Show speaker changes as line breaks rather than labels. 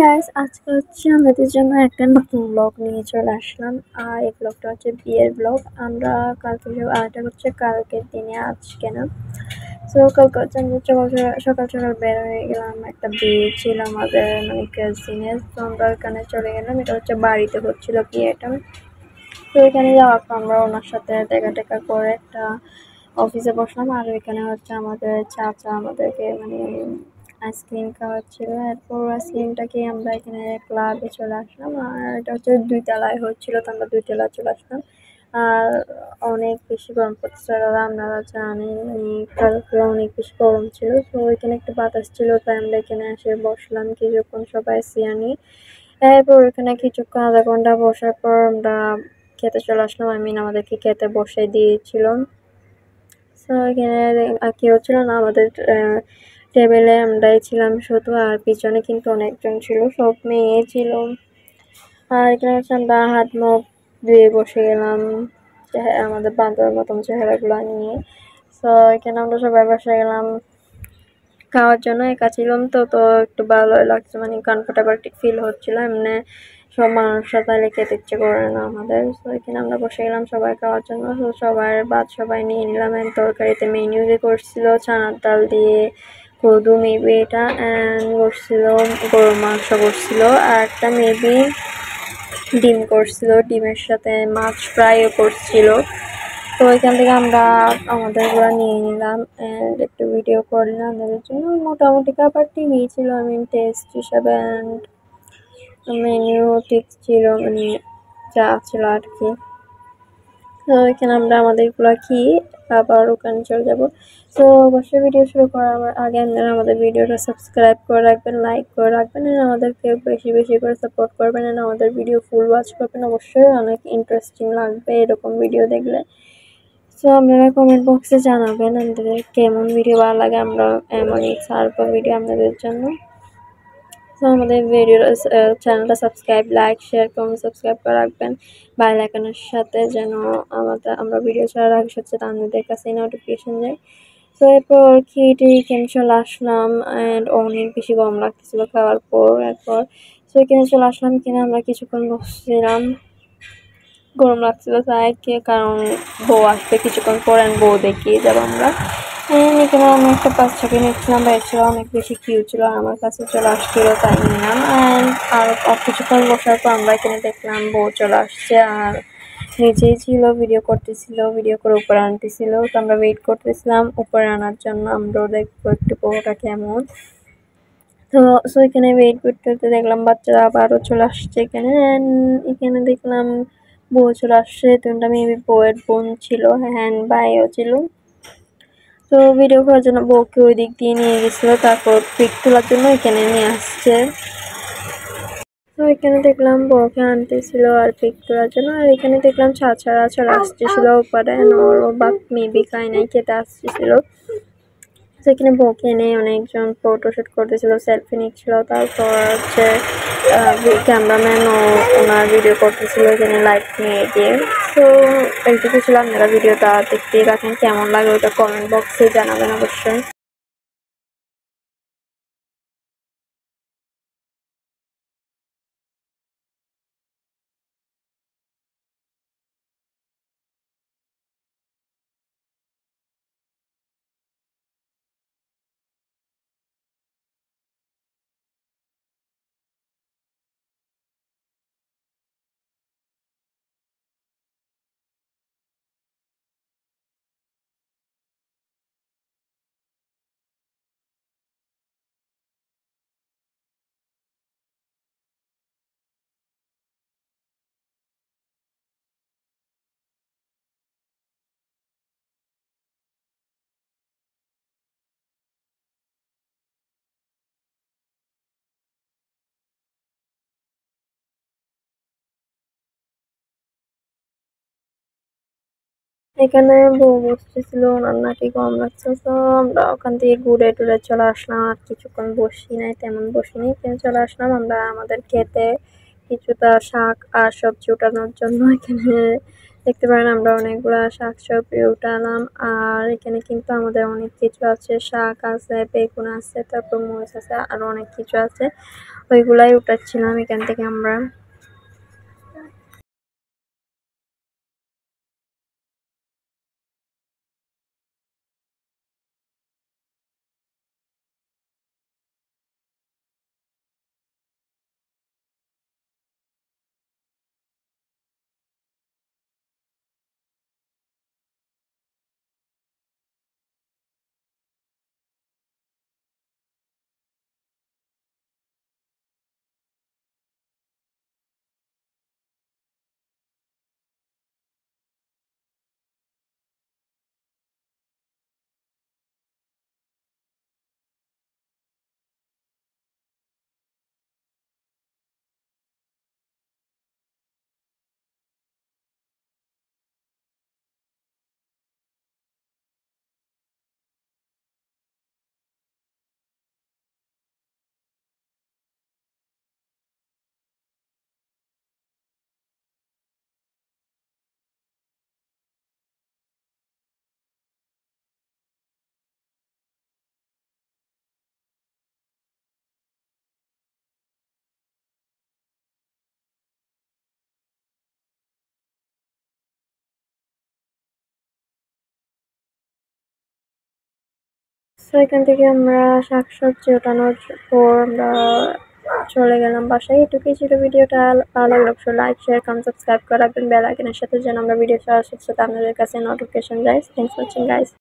Guys আজকে হচ্ছে আমাদের জন্য একটা নতুন ব্লগ নিয়ে চলে আসলাম। আর এই ব্লগটা হচ্ছে বিয়ের ব্লগ। আমরা কালকে এটা হচ্ছে কালকের দিনে, আজকে না। তো কালকে হচ্ছে আমরা সকাল সকাল বের হয়ে গেলাম। একটা বিয়ে ছিল আমাদের, মানে কাজিনের। তো আমরা ওখানে চলে গেলাম। এটা হচ্ছে বাড়িতে হচ্ছিল বিয়েটা। তো এখানে যাওয়ার পর আমরা ওনার সাথে দেখা টেকা করে একটা অফিসে বসলাম। আর ওইখানে হচ্ছে আমাদের চাচা আমাদেরকে মানে আইসক্রিম খাওয়াচ্ছিল। এরপর আইসক্রিমটা খেয়ে আমরা এখানে ক্লাবে চলে আসলাম। আর এটা হচ্ছে 2 তলায় হচ্ছিল, তো আমরা 2 তলায় চলে আসলাম। আর অনেক বেশি গরম পড়তেছিল, দাদা আপনারা জানেন, মানে কালকে অনেক বেশি গরম ছিল। তো ওইখানে একটা বাতাস ছিল, তাই আমরা এখানে এসে বসলাম কিছুক্ষণ সবাই চেয়ার নিয়ে। এরপর ওইখানে কিছুক্ষণ আধা ঘন্টা বসার পর আমরা খেতে চলে আসলাম। আমাদেরকে খেতে বসে দিয়েছিল। তো এখানে আর কেউ ছিল না আমাদের টেবিলে, আমরাই ছিলাম শুধু। আর পিছনে কিন্তু অনেকজন ছিল, সব মেয়ে ছিল। আর এখানে হচ্ছে আমরা হাত মুখ ধুয়ে বসে গেলাম আমাদের বান্ধবের মতন চেহারাগুলো নিয়ে। তো এখানে আমরা সবাই বসে গেলাম খাওয়ার জন্য। একা ছিলাম তো তো একটু ভালো লাগছে, মানে কমফোর্টেবল ফিল হচ্ছিল। এমনি সব মানুষরা তাহলে খেতে ইচ্ছে করে না আমাদের। তো এখানে আমরা বসে গেলাম সবাই খাওয়ার জন্য। তো সবার ভাত সবাই নিয়ে নিলাম। তরকারিতে মেইন ইউজে করছিল চানার ডাল দিয়ে কদু মেবি এটা, অ্যান্ড করছিল গরুর মাংস করছিল। আর একটা মেবি ডিম করছিল, ডিমের সাথে মাছ ফ্রাইও করছিল। তো ওইখান থেকে আমরা আমাদেরগুলো নিয়ে নিলাম অ্যান্ড একটু ভিডিও করলাম আমাদের জন্য। মোটামুটি খাবারটি নিয়েছিল, টেস্ট হিসাবে অ্যান্ড মেনু ঠিক ছিল, মানে যা ছিল আর কি। তো এখানে আমরা আমাদেরগুলো খেয়ে আবার ওখানে চলে যাবো। তো অবশ্যই ভিডিও শুরু করার আগে আপনারা আমাদের ভিডিওটা সাবস্ক্রাইব করে রাখবেন, লাইক করে রাখবেন, আর আমাদেরকে বেশি বেশি করে সাপোর্ট করবেন, আর আমাদের ভিডিও ফুল ওয়াচ করবেন। অবশ্যই অনেক ইন্টারেস্টিং লাগবে এরকম ভিডিও দেখলে। তো আপনারা কমেন্ট বক্সে জানাবেন আমাদের কেমন ভিডিও ভালো লাগে, আমরা এমনই ছাড়বো ভিডিও আপনাদের জন্য। তো আমাদের ভিডিওর চ্যানেলটা subscribe, like, share, comment, subscribe করে রাখবেন বেল আইকনের সাথে, যেন আমরা ভিডিও ছাড়ার আগে সবচেয়ে আপনাদের কাছে নোটিফিকেশন যায়। তো এরপর খেয়ে চলে আসলাম অ্যান্ড অনেক বেশি গরম লাগতেছিল খাওয়ার পর। এরপর তো এখানে চলে আসলাম, কিনে আমরা কিছুক্ষণ বসছিলাম। গরম লাগছিল তাই, কারণ বউ আসবে কিছুক্ষণ পর, বউ দেখিয়ে যাবো আমরা। এখানে আমি একটা বাচ্চাকে নিচ্ছিলাম, বাচ্চারা অনেক বেশি কিউট ছিল, আমার কাছে চলে আসছিল তাই নিলাম। আর কিছুক্ষণ বসার পর আমরা এখানে দেখলাম বউ চলে আসছে। আর নিচেই ছিল, ভিডিও করতেছিল, ভিডিও করে উপরে আনতেছিল। তো আমরা ওয়েট করতেছিলাম উপরে আনার জন্য, আমরাও দেখবো একটু বউটা কেমন। তো এখানে ওয়েট করতে করতে দেখলাম বাচ্চারা আবারও চলে আসছে এখানে। এখানে দেখলাম বউ চলে আসছে। তো মেবি বউয়ের বোন ছিল, হ্যান্ড ভাইও ছিল। তো ভিডিও করার জন্য বউকে ওই দিক দিয়ে নিয়ে গেছিলো, তারপর পিক তোলার জন্য এখানে নিয়ে আসছে। তো এখানে দেখলাম বউকে আনতেছিল আর পিক তোলার জন্য। আর এখানে দেখলাম ছাড়া চলে আসতেছিল উপরে, ওর বাপ মেবি খাই নাই, খেতে আসতেছিল। সেখানে বউকে এনে অনেকজন ফটোশুট করতেছিল, সেলফি নিচ্ছিল। তারপর হচ্ছে ক্যামেরাম্যান ওনার ভিডিও করতেছিল এখানে লাইট নিয়ে দিয়ে। তো এইটুকু ছিল। আপনারা ভিডিওটা দেখতেই রাখেন, কেমন লাগে ওটা কমেন্ট বক্সে জানাবেন অবশ্যই। এখানে বউ বসতেছিল, ওনার নাকি গরম লাগছে। তো আমরা ওখান থেকে ঘুরে টুরে চলে আসলাম। আর কিছুক্ষণ বসি নাই, তেমন বসি নাই, কিন্তু চলে আসলাম আমরা আমাদের খেতে কিছুটা শাক আর সবজি উঠানোর জন্য। এখানে দেখতে পারেন আমরা অনেকগুলা শাক সবজি উঠালাম। আর এখানে কিন্তু আমাদের অনেক কিছু আছে, শাক আছে, বেগুন আছে, তারপর মরিচ আছে, আর অনেক কিছু আছে। ওইগুলাই উঠাচ্ছিলাম এখান থেকে আমরা। তো এখান থেকে আমরা শাকসবজি ওঠানোর পর আমরা চলে গেলাম বাসায়। এটুকুই ছিল ভিডিওটা। ভালো লাগলে অবশ্যই লাইক, শেয়ার, কমেন্ট, সাবস্ক্রাইব করে রাখবেন বেল আইকনের সাথে, যেন আমরা ভিডিও ছাড়ার সাথে সাথে আপনাদের কাছে নোটিফিকেশন যায়। Thanks for watching guys.